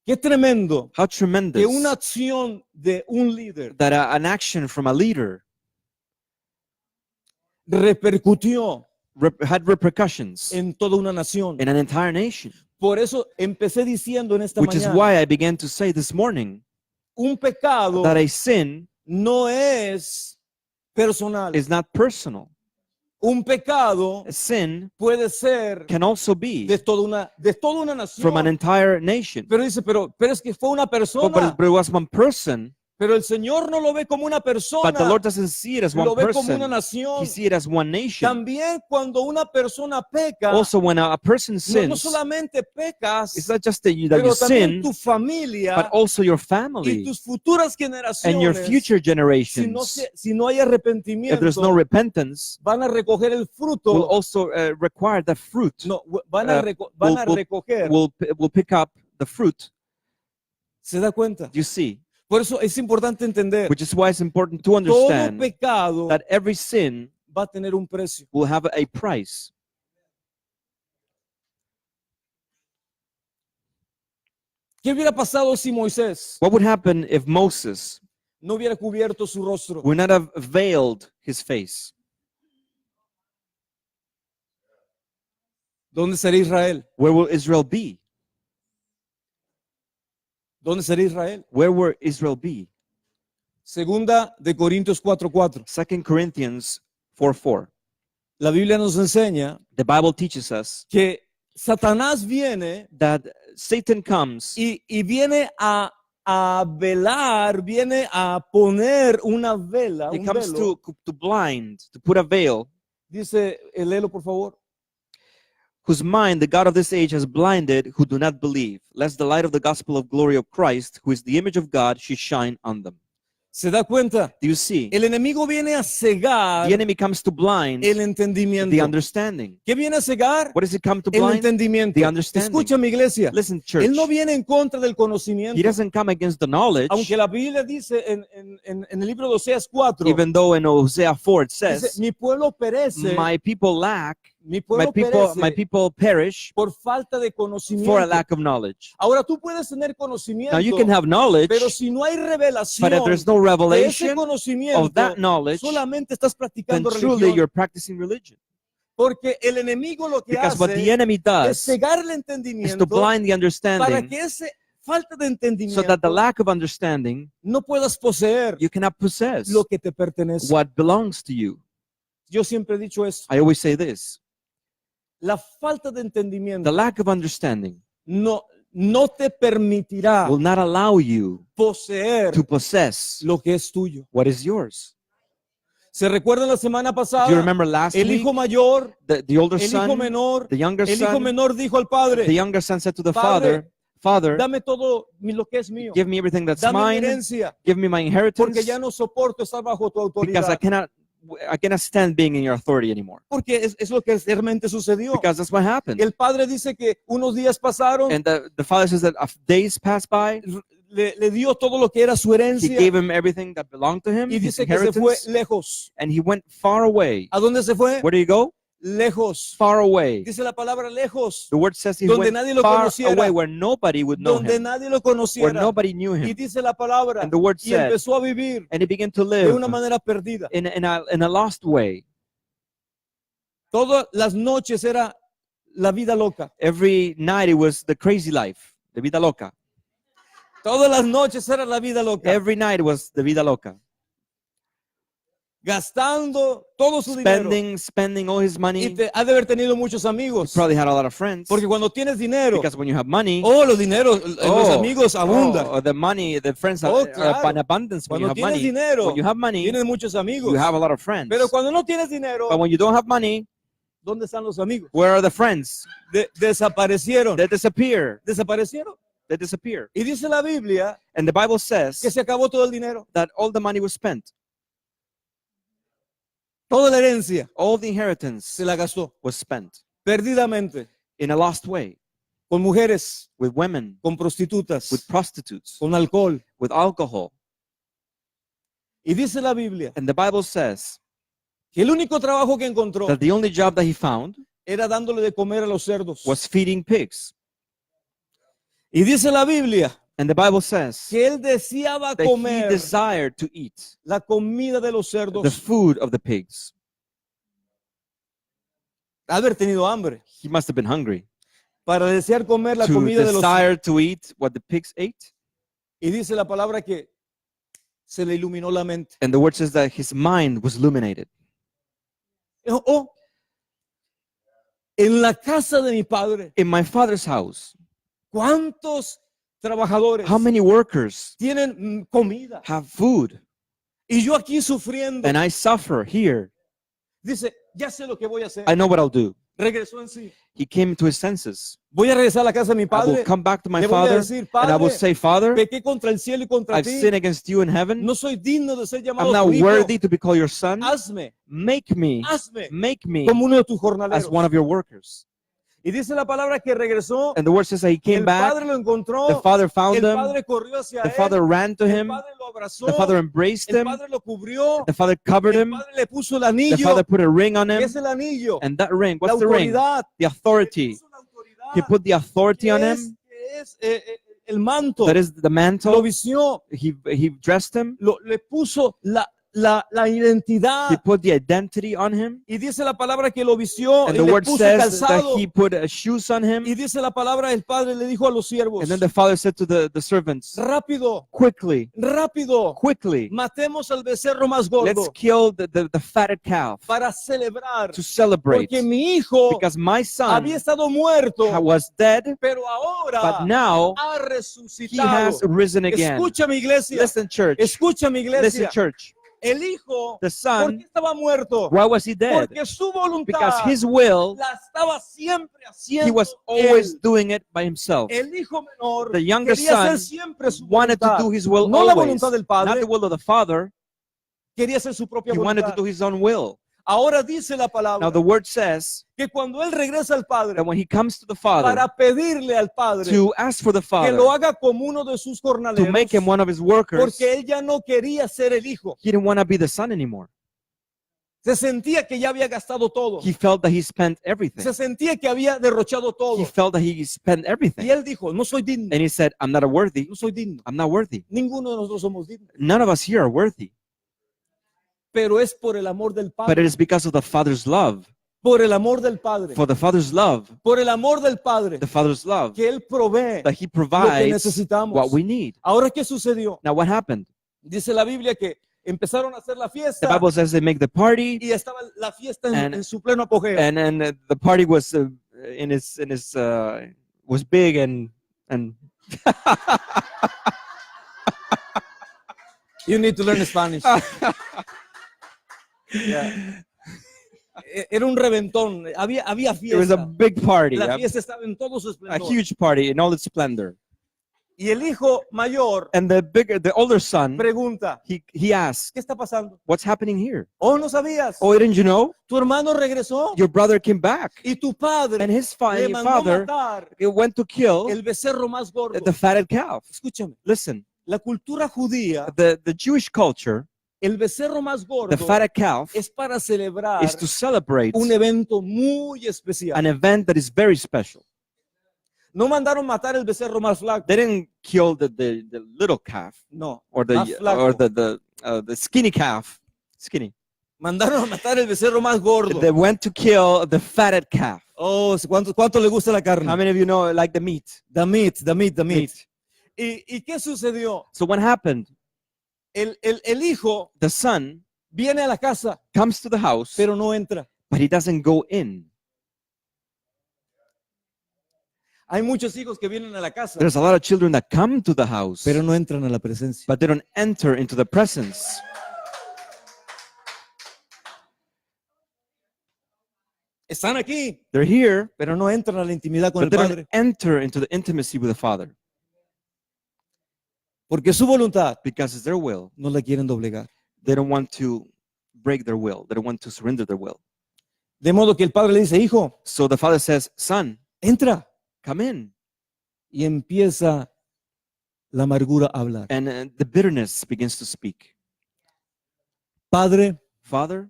Qué tremendo How que tremendous una acción de un líder that an action from a leader repercutió had repercussions en toda una nación. in an entire nation. Por eso empecé diciendo en esta Which is mañana, why I began to say this morning un pecado that a sin no es personal. is not personal. Un pecado A sin puede ser can also be de toda una nación. from an entire nation. Pero dice, pero es que fue una persona. But it was one person, Pero el Señor no lo ve como una but the persona, Lord doesn't see it as one lo ve como una person. nación. He sees it as one nation. También cuando una persona peca, Also, when a person no sins, solamente pecas, it's not just that you pero también sin, tu familia but also your y family tus futuras and your generaciones, future si generations. no hay If there's arrepentimiento, no repentance, van a recoger el will fruto. also require that fruit. No, van a recoger. Will pick up the fruit. ¿Se da cuenta? You see, Por eso es importante entender, which is why it's important to todo understand pecado that every sin va a tener un precio. will have a price. ¿Qué hubiera pasado si Moisés What would happen if Moses no hubiera cubierto su rostro? would not have veiled his face? ¿Dónde sería Israel? Where will Israel be? ¿Dónde sería Israel? Where will Israel be? Segunda de Corintios 4:4. 2 Corinthians 4:4. La Biblia nos enseña The Bible teaches us que Satanás viene that Satan comes y viene a velar, viene a poner una vela, he un comes velo. to blind, to put a veil, Dice, léelo por favor. whose mind the God of this age has blinded, who do not believe, lest the light of the gospel of glory of Christ, who is the image of God, should shine on them. ¿Se da cuenta? Do you see? El enemigo viene a cegar The enemy comes to blind el the entendimiento. understanding. ¿Qué viene a cegar? What does he come to El blind? entendimiento. The understanding. Escucha, mi iglesia. Listen, church. Él no viene en contra del conocimiento. He doesn't come against the knowledge, Aunque la Biblia dice en el libro de Oseas 4, even though in Hosea 4 it dice, says, mi pueblo perece, my people lack, mi pueblo my people perish por falta de for a conocimiento. lack of knowledge. Ahora tú puedes tener conocimiento, Now you can have knowledge, pero si no hay revelación but if there's no de ese revelation conocimiento, of that knowledge, solamente estás then practicando truly religión. you're practicing religion. Porque el enemigo lo que Because what the hace enemy es does cegar el is to entendimiento blind the para understanding que ese falta de so entendimiento that the lack of understanding no puedas poseer you cannot possess lo que te pertenece. what belongs to you. Yo siempre he dicho esto. I always say this, La falta de the entendimiento lack of understanding no te permitirá will not allow you poseer to possess lo que es tuyo. what is yours. ¿Se recuerdan la semana Do you pasada? remember last El week, hijo mayor, the older el hijo son, menor, the younger el hijo son, menor dijo al the padre, younger son said to the Padre, father, dame todo lo que es mío, give me everything that's dame mi mine, herencia, give me my inheritance, porque ya no soporto estar bajo tu because autoridad. I cannot stand being in your authority anymore. Porque es lo que realmente sucedió. Because that's what happened. El padre dice que unos días pasaron, And the father says that days passed by, le dio todo lo que era su he herencia gave him everything that belonged to him, y his dice que se fue inheritance, lejos. and he went far away. ¿A dónde se fue? Where did he go? Lejos. Far away. Dice la palabra lejos, The word says he donde went nadie lo far conociera, away where nobody would know donde him, nadie lo where conociera. nobody knew Y him. dice la palabra, And the word y said, empezó a vivir and he began to de live una manera perdida. in a lost way. Todas las noches era la vida loca. Every night it was the crazy life, the vida loca. Todas las noches era la vida loca. Every night was the vida loca. Gastando todo su dinero. Spending all his Y money. ha de haber tenido muchos He amigos. probably had a lot of friends. Porque cuando tienes dinero, Because when you have money, los dineros, los amigos abundan. the money, the friends Oh, are claro. in abundance when you Cuando have tienes money. dinero, When you have money, tienes muchos amigos. you have a lot of friends. Pero cuando no tienes dinero, But when you don't have money, ¿dónde están los amigos? where are the friends? Desaparecieron. They disappear. Desaparecieron. They disappear. Y dice la Biblia And the Bible que says se acabó todo el dinero. that all the money was spent. Toda la herencia All the inheritance se la gastó was spent perdidamente in a lost way, con mujeres, with women, con prostitutas, with prostitutes, con alcohol. with alcohol. Y dice la Biblia And the Bible says que el único trabajo que encontró that the only job that he found era dándole de comer a los cerdos. was feeding pigs. Y dice la Biblia And the Bible says que él deseaba that he comer desired to eat la comida de los the cerdos, food of the pigs. haber tenido hambre, He must have been hungry para desear comer la to comida de los desire to eat what the pigs ate. Y dice la palabra que se le iluminó la mente. And the word says that his mind was illuminated. Oh, en la casa de mi padre, In my father's house, ¿cuántos trabajadores how many workers tienen comida? have food? Y yo aquí sufriendo. And I suffer here. Dice, ya sé lo que voy a hacer. I know what I'll do. Regresó en sí. He came to his senses. Voy a regresar a la casa de mi I will padre. come back to my Le voy a father decir, and I will Padre, say, Father, pequé contra el cielo y contra I've ti. sinned against you in heaven. No soy digno de ser I'm llamado not tu hijo. worthy to be called your son. Hazme Make me como uno de tus as jornaleros. one of your workers. Y dice la palabra que regresó. And the word says that he came El back. padre lo encontró. The father found El him. padre corrió hacia The él. father ran to El him. padre lo abrazó. The father embraced El him. padre lo cubrió. The father covered El him. padre le puso el The anillo. father put a ring on ¿Qué him. es el anillo? And that ring, La what's the ring? autoridad. The authority. Le puso la autoridad. He put the authority on him. Que es, el manto. That is the Lo mantle. vistió. He dressed him. Le puso la identidad. He put the identity on him. Y dice la palabra que lo vistió And y the le word puso says that calzado. he put shoes on him. Y dice la palabra, el padre le dijo a los siervos, And then the father said to the servants, rápido, quickly, quickly, matemos al becerro más gordo let's kill the fatted calf para celebrar. to celebrate. Porque mi hijo Because my son había estado muerto, was dead, pero ahora but now ha he resucitado. has risen again. Escucha mi iglesia, Listen, church. escucha mi Listen, iglesia. church. El hijo, The ¿por son, qué estaba muerto? why was he dead? Porque su voluntad Because his will, la estaba siempre he haciendo was always él. doing it by himself. El hijo menor The younger quería hacer son siempre su wanted to voluntad. do his will No la always, voluntad del not padre, the will of the father. quería hacer su propia He wanted to voluntad. do his own will. Ahora dice la Now palabra the word says que cuando él regresa al padre that when he comes to the father para pedirle al padre to ask for the que father lo haga como uno de sus to jornaleros, make him one of his workers, porque él ya no quería ser el hijo. he didn't want to be the son anymore. Se sentía que ya había gastado todo. He felt that he spent everything. Se sentía que había derrochado He todo. felt that he spent Y everything. él dijo, no soy digno, And he said, I'm not worthy. no soy digno. I'm not worthy. Ninguno de nosotros somos dignos. None of us here are worthy. Pero es por el amor del But it Padre. is because of the father's love. Por el amor del Padre. For the father's love. Por el amor del Padre. The father's love. Que Él provee That he lo que provides necesitamos. what we need. Ahora, ¿qué sucedió? Now what happened? Dice la Biblia que empezaron a hacer la The fiesta Bible says they make the party, y estaba la fiesta And- en su pleno apogeo. and the party was in his was big and You need to learn Spanish. Yeah. Era un reventón, había it was a fiesta. big party, La a fiesta estaba en todo su esplendor. huge party in all its splendor. Y el hijo mayor And the older son, pregunta, he asked, ¿qué está pasando? what's happening here? Oh, no sabías. Oh, didn't you know? Tu hermano regresó Your brother came back, y tu padre and his le mandó father matar went to kill el becerro más gordo. the fatted calf. Escúchame, Listen, la cultura judía, the Jewish culture, el becerro más gordo the fatted calf es para celebrar is to celebrate un evento muy especial. an event that is very special. No mandaron matar el becerro más flaco. They didn't kill the little calf No, or más flaco. the skinny calf. Skinny. Mandaron a matar el becerro más gordo. They went to kill the fatted calf. Oh, ¿cuánto le gusta la How carne? many of you know like the meat? The meat. Meat. ¿Y qué sucedió? So what happened? El hijo The son viene a la casa, comes to the house, pero no entra. but he doesn't go in. Hay muchos hijos que vienen a la casa, There's a lot of children that come to the house, pero no entran a la presencia. but they don't enter into the presence. Están aquí, They're here, pero no entran a la intimidad con but el they Padre. don't enter into the intimacy with the Father Porque su voluntad because it's their will. no la quieren doblegar. They don't want to break their will. They don't want to surrender their will. De modo que el Padre le dice, hijo, So the Father says, son, entra. come in. Y empieza la amargura a hablar. And the bitterness begins to speak. Padre, Father,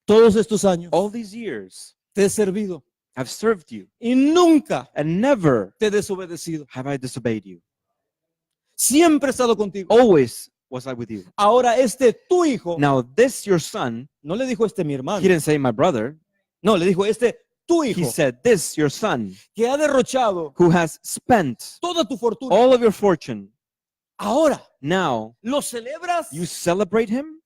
todos estos años all these years te he servido I've served you, y nunca and never te he desobedecido. have I disobeyed you. Siempre he estado contigo. Always was I with you. Ahora tu hijo, Now this your son, no le dijo mi hermano, he didn't say my brother. no, le dijo tu He hijo, said, this your son, que ha derrochado who has spent toda tu fortuna. all of your fortune. Ahora, Now ¿lo celebras you celebrate him,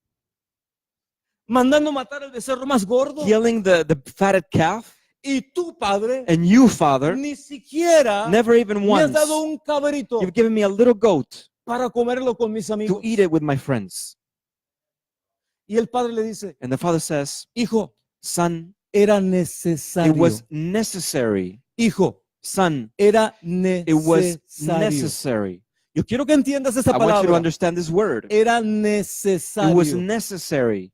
mandando matar al becerro más gordo? killing the fatted calf, Y tú, padre, and you, Father, ni siquiera never even me has once, dado un cabrito you've given me a little goat para comerlo con mis to amigos. eat it with my friends. Y el padre le dice, And the father says, hijo, son, era it necesario. was necessary. Hijo, Son, era it was necesario. necessary. Yo quiero que entiendas esa I want you to palabra. understand this word. Era It was necesario necessary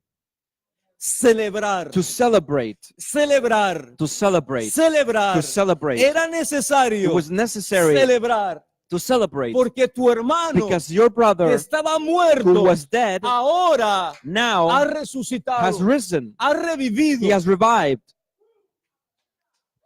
celebrar, to celebrate, celebrar, to celebrate, celebrar. to celebrate. Era It necesario was necessary celebrar to celebrate porque tu hermano because your que brother estaba who muerto was dead ahora ha now has resucitado, risen. ha revivido. He has revived.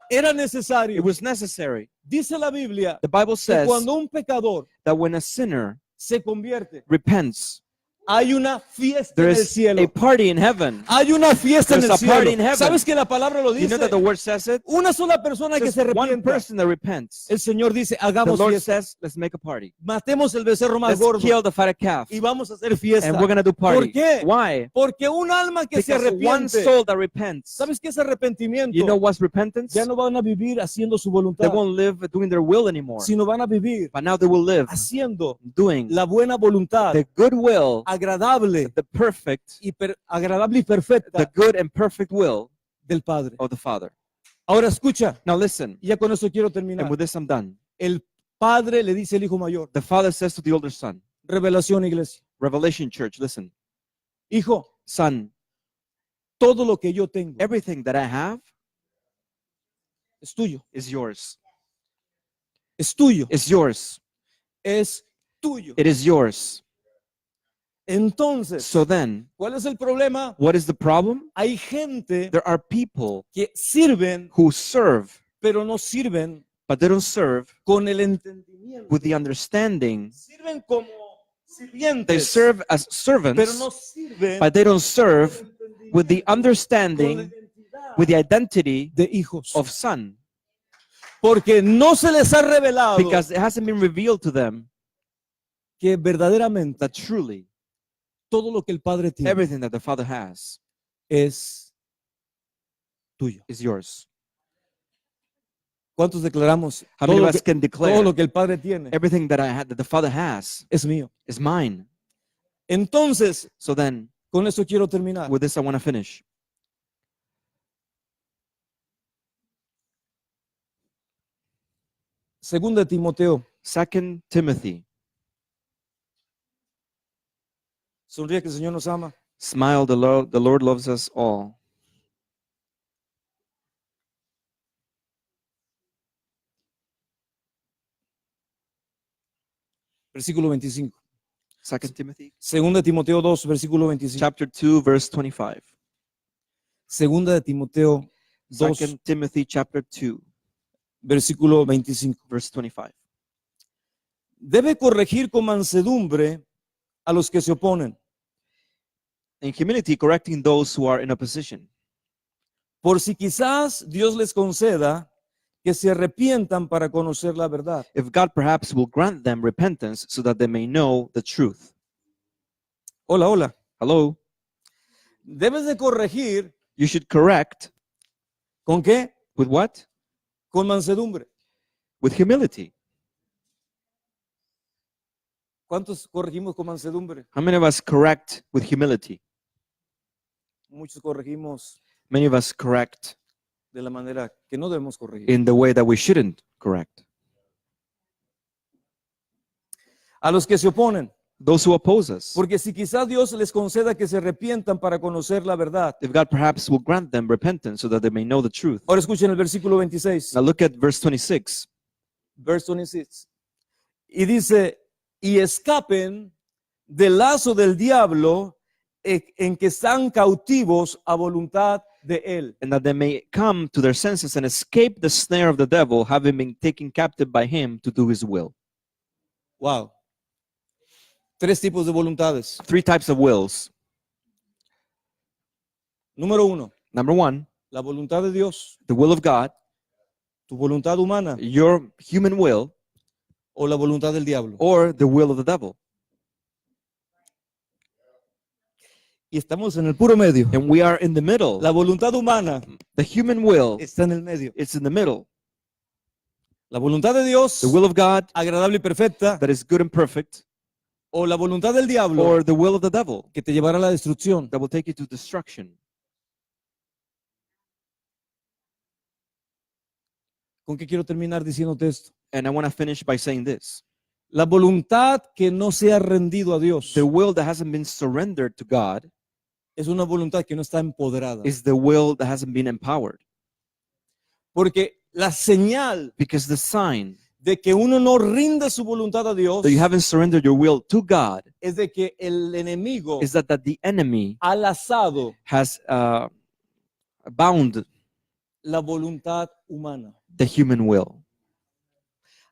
Era It necesario. was necessary. Dice la Biblia The Bible que says cuando un pecador that when a sinner se convierte, repents, hay una fiesta there en el is cielo. a party in heaven. Hay una fiesta en There's el a party cielo. in heaven. ¿Sabes que la palabra lo You know dice? that the word says it? Una sola persona que Just se one arrepienta. person that repents. El Señor dice, The hagamos Lord fiesta. says, let's make a party. Matemos el becerro más Let's gordo kill the fatted calf. y vamos a hacer fiesta. And we're going to do party. ¿Por qué? Why? Porque un alma que se Because one arrepiente, soul that repents. ¿sabes qué es arrepentimiento? You know what's repentance? Ya no van a vivir haciendo su They voluntad, won't live doing their will anymore. sino van a vivir But now they will live haciendo doing la buena voluntad, the good will, agradable the perfect, agradable y the perfecta good and perfect will del Padre. of the Father. Ahora escucha, Now listen, y ya con eso quiero and terminar. with this I'm done. El Padre le dice al hijo mayor, The Father says to the older son, revelación iglesia, Revelation Church, listen, hijo, son, todo lo que yo tengo everything that I have es tuyo, is yours. es tuyo, It's yours. es tuyo. It is yours. Entonces, So then, ¿cuál es el problema? what is the problem? Hay gente There are people que sirven, who serve, pero no sirven but they don't serve con el entendimiento. with the understanding. Sirven como They sirvientes, serve as pero servants, no sirven but they don't serve con el with the entendimiento, con la understanding, identidad with the identity de hijos. of son, Porque no se les ha revelado because it hasn't been revealed to them que verdaderamente that truly todo lo que el Padre tiene everything that the Father has es tuyo. is yours. ¿Cuántos declaramos? How many Todo of lo, us can todo declare lo que el Padre tiene everything that I had, that the Father has, es mío. is mine? Entonces, So then, con eso quiero terminar. with this, I want to finish. Segunda de Timoteo. 2 Timothy. Sonríe que el Señor nos ama. Smile, the Lord loves us all. Versículo 25. 2 Timothy, Segunda de Timoteo 2, versículo 25. chapter 2, verse 25. Segunda de Timoteo 2, 2 Timothy, chapter 2, versículo 25. verse 25. Debe corregir con mansedumbre a los que se oponen, In humility, correcting those who are in opposition, por si quizás Dios les conceda que se arrepientan para conocer la verdad. if God perhaps will grant them repentance so that they may know the truth. Hola, hola. Hello? Debes de corregir, You should correct ¿con qué? with what? Con mansedumbre. With humility. ¿Cuántos corregimos con mansedumbre? How many of us correct with humility? Muchos corregimos Many of us correct de la manera que no debemos corregir. in the way that we shouldn't correct. A los que se oponen, Those who oppose us, porque si quizás Dios les conceda que se arrepientan para conocer la verdad. if God perhaps will grant them repentance so that they may know the truth. Ahora escuchen el versículo 26. Now look at verse 26. Verse 26. Y dice, y escapen del lazo del diablo en que están cautivos a voluntad de él. and that they may come to their senses and escape the snare of the devil, having been taken captive by him to do his will. Wow. Tres tipos de voluntades. 3 types of wills. Número uno, Number 1, la voluntad de Dios, the will of God, tu voluntad humana your human will, o la voluntad del diablo. or the will of the devil. Y estamos en el puro medio. And we are in the middle. La voluntad humana The human will, está en el medio. it's in the middle. La voluntad de Dios, The will of God agradable y perfecta, that is good and perfect, o la voluntad del diablo, or the will of the devil que te llevará a la destrucción. that will take you to destruction. ¿Con qué quiero terminar diciéndote esto? And I want to finish by saying this. La voluntad que no se ha rendido a Dios The will that hasn't been surrendered to God es una voluntad que no está empoderada. is the will that hasn't been empowered. Porque la señal Because the sign de que uno no rinde su voluntad a Dios that you haven't surrendered your will to God es de que el enemigo is that the enemy ha lazado has bound la voluntad humana. the human will.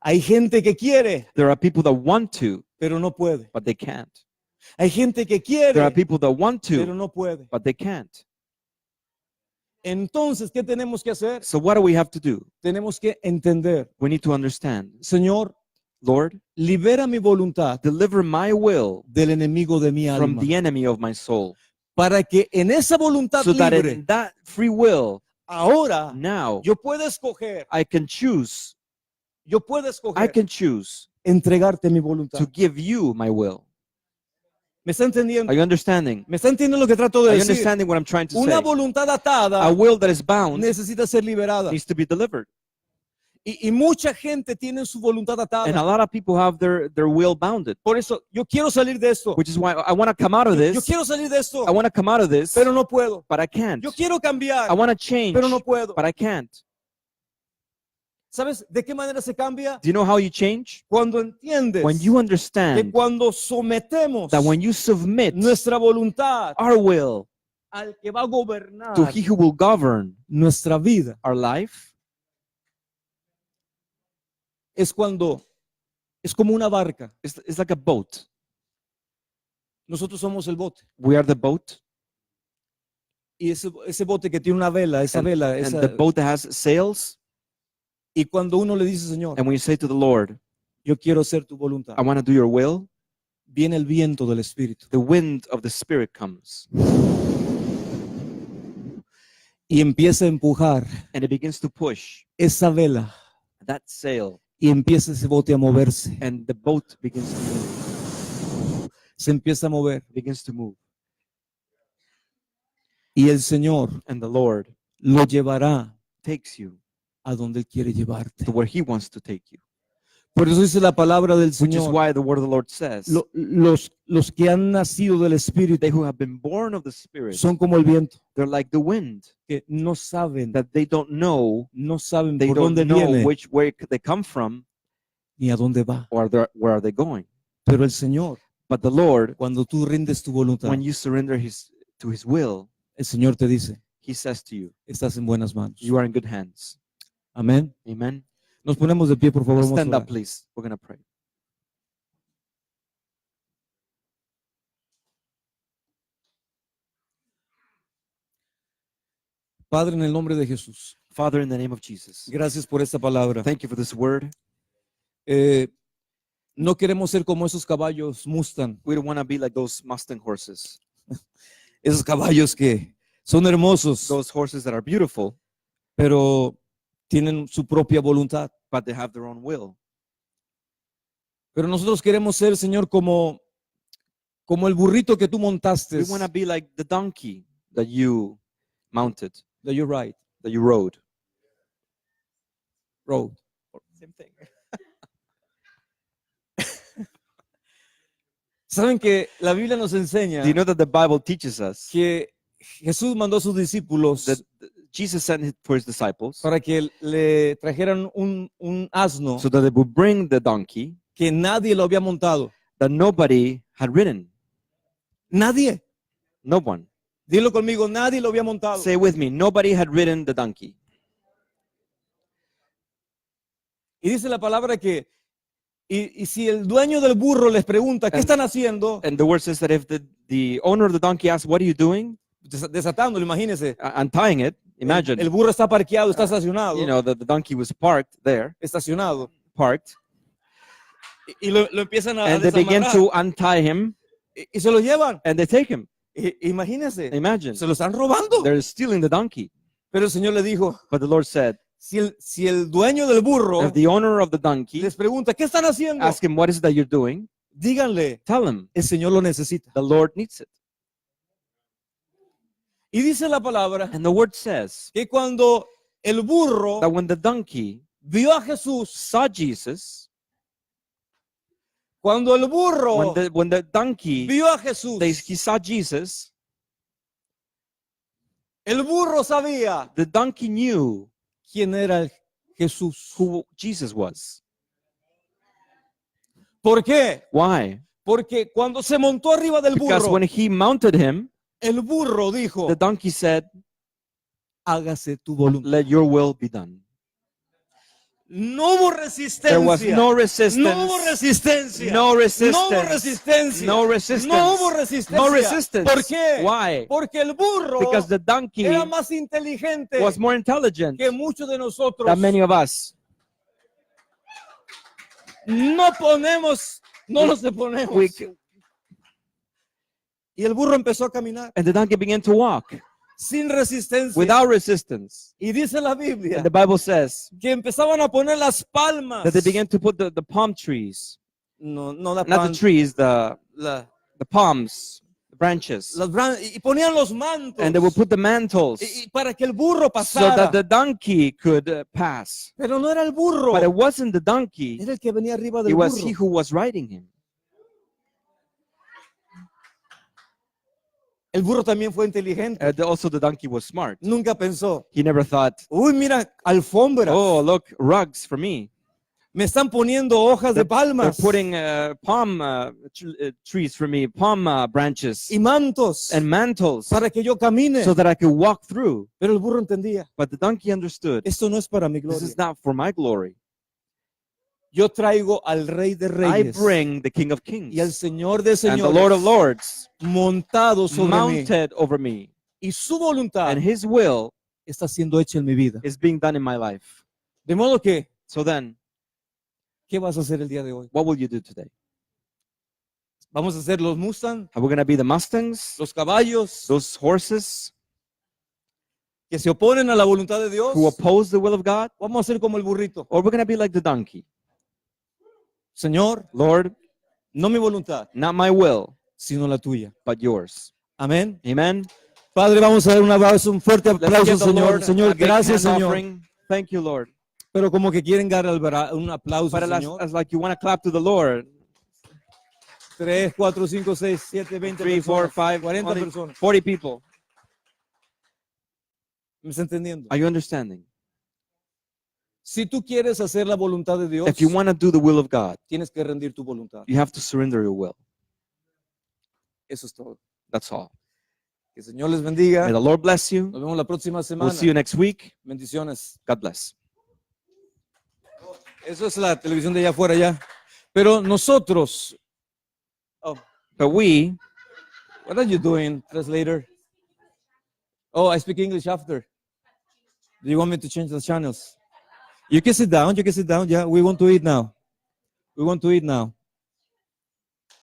Hay gente que quiere, There are people that want to, pero no puede. but they can't. Hay gente que There are quiere, people that want pero to, no puede. but they can't. Entonces, ¿qué tenemos que hacer? So what do we have to do? Tenemos que entender, We need to understand, Señor, Lord, libera mi voluntad deliver my will del enemigo de mi from alma, the enemy of my soul, para que en esa voluntad so that libre, in that free will, ahora now yo puedo escoger, I can choose, yo puedo I escoger can choose entregarte mi voluntad. to give you my will. ¿Me está entendiendo? Are you understanding? ¿Me está entendiendo lo que trato de Are you decir? understanding what I'm trying to Una say? voluntad atada A will that is bound necesita ser liberada. needs to be delivered. Y mucha gente tiene su voluntad And a atada. lot of people have their will bounded, Por eso, yo quiero salir de esto. which is why I want to come out of Yo this. quiero salir de esto, I want to come out of this, pero no puedo. but I can't. Yo quiero cambiar, I want to change, pero no puedo. but I can't. ¿Sabes de qué manera se cambia? Do you know how you change? Cuando entiendes When you que understand cuando sometemos that when you submit nuestra voluntad our will al que va a gobernar to He who will govern nuestra vida, our life, es cuando es como una barca. it's like a boat. Nosotros somos el bote. We are the boat, Y ese bote que tiene una vela, esa and, vela, and esa, the boat that has sails. y cuando uno le dice, Señor, And when you say to the Lord, yo quiero hacer tu voluntad, I want to do your will, viene el viento del Espíritu the wind of the Spirit comes y empieza a empujar and it begins to push esa vela that sail, y empieza ese bote a moverse. and the boat begins to move. Se empieza a mover Begins to move. y el Señor And the Lord lo llevará takes you a donde Él quiere llevarte. to where He wants to take you. Por eso dice la palabra del Which is Señor, why the word of the Lord says, los que han nacido del Espíritu they who have been born of the Spirit, son como el viento, they're like the wind, que no saben, that they don't know, por don't dónde know viene where they come from ni a dónde va. or where are they going. Pero el Señor, But the Lord, cuando tú rindes tu voluntad, when you surrender to His will, el Señor te dice, He says to you, estás en buenas manos. you are in good hands. Amén. Amen. Nos ponemos de pie, por favor. Vamos a Stand orar. up, please. We're going to pray. Padre, en el nombre de Jesús, Father, in the name of Jesus, gracias por esta palabra. thank you for this word. No queremos ser como esos caballos Mustang, We don't want to be like those Mustang horses, esos caballos que son hermosos, those horses that are beautiful, pero tienen su propia voluntad. but they have their own will. Pero nosotros queremos ser, Señor, como el burrito que tú montaste, We want to be like the donkey that you mounted, that you ride, that you rode. rode. Same thing. Saben que la Biblia nos enseña Do you know that the Bible teaches us que Jesús mandó a sus discípulos that Jesus sent it for His disciples para que le trajeran un asno so that they would bring the donkey que nadie lo había montado. that nobody had ridden? Nadie. No one. Dilo conmigo, nadie lo había montado. Say with me, nobody had ridden the donkey. Y dice la palabra que, y si el dueño del burro les pregunta, ¿qué están haciendo? And the word says that if the owner of the donkey asks, what are you doing? Desatándolo, imagínese. Untying it. Imagine, El burro está parqueado, está estacionado. you know, the donkey was parked there, Estacionado. parked. Y lo empiezan a And they begin desamarrar. to untie him Y se lo llevan. and they take him. Imagínese. Imagine, Se lo están robando. they're stealing the donkey. Pero el Señor le dijo, But the Lord said, si el dueño del burro if the owner of the donkey les pregunta, ¿qué están haciendo? ask him, what is it that you're doing? Díganle, Tell him, el Señor lo necesita. the Lord needs it. Y dice la palabra And the word says que cuando el burro that when the donkey vio a Jesús, saw Jesus, cuando el burro when the donkey, vio a Jesús, he saw Jesus, el burro sabía the donkey knew quién era Jesús. who Jesus was. ¿Por qué? Why? Porque cuando se montó arriba del Because burro, when he mounted him, el burro dijo, the donkey said, hágase tu voluntad. let your will be done. No hubo There was resistencia. no resistance. No hubo resistencia. No No hubo resistance. resistencia. No resistance. No hubo resistencia. No resistance. ¿Por qué? Why? Porque el burro Because the donkey era más inteligente was more intelligent que muchos de nosotros. than many of us. No nos ponemos. We, Y el burro empezó a caminar and the donkey began to walk sin resistencia. without resistance. Y dice la Biblia And the Bible says que empezaban a poner las palmas. that they began to put the palm trees, No la not palma. the trees, the La- palms, the branches. y ponían los mantos. And they would put the mantles y para que el burro so pasara. that the donkey could pass. Pero no era el burro. But it wasn't the donkey, Era el que venía arriba del it was burro. he who was riding him. El burro también fue inteligente. Also, the donkey was smart. Nunca pensó, He never thought, uy, mira, alfombra. oh, look, rugs for me. Me están poniendo hojas de They're palmas putting palm trees for me, palm branches y mantos and mantles para que yo camine. so that I could walk through. Pero el burro entendía, But the donkey understood, esto no es para mi this gloria. is not for my glory. Yo traigo al Rey de I Reyes bring the King of Kings y al Señor de and the Señores Lord of Lords montado sobre mí. mounted over me. Y su voluntad And his will está siendo hecha en mi vida. is being done in my life. De modo que, So then, ¿qué vas a hacer el día de hoy? what will you do today? ¿Vamos a hacer los Mustang, Are we going to be the Mustangs, los caballos those horses que se oponen a la voluntad de Dios? who oppose the will of God? Vamos a ser como el burrito. Or we're going to be like the donkey? Señor, Lord, no mi voluntad, not my will, sino la tuya. but yours. Amén. Amen. Padre, vamos a dar un abrazo, un fuerte Let's aplauso, give the Señor. Lord Señor, a big gracias, hand Señor. offering. Thank you, Lord. Pero como que quieren dar un aplauso, But Señor. as like you want to clap to the Lord. 3, 4, 5, 6, 7, 20 3, 4, personas, 5, 40 only personas. 40 people. ¿Me está entendiendo? Are you understanding? Si tú quieres hacer la voluntad de Dios, If you want to do the will of God, tienes que rendir tu voluntad. you have to surrender your will. Eso es todo. That's all. Que el Señor les bendiga. May the Lord bless you. Nos vemos la próxima We'll semana. see you next week. Bendiciones. God bless. Eso es la televisión de allá afuera ya. Pero nosotros, But we, what are you doing, translator? Oh, I speak English after. Do you want me to change the channels? You can sit down. You can sit down. Yeah, we want to eat now. We want to eat now.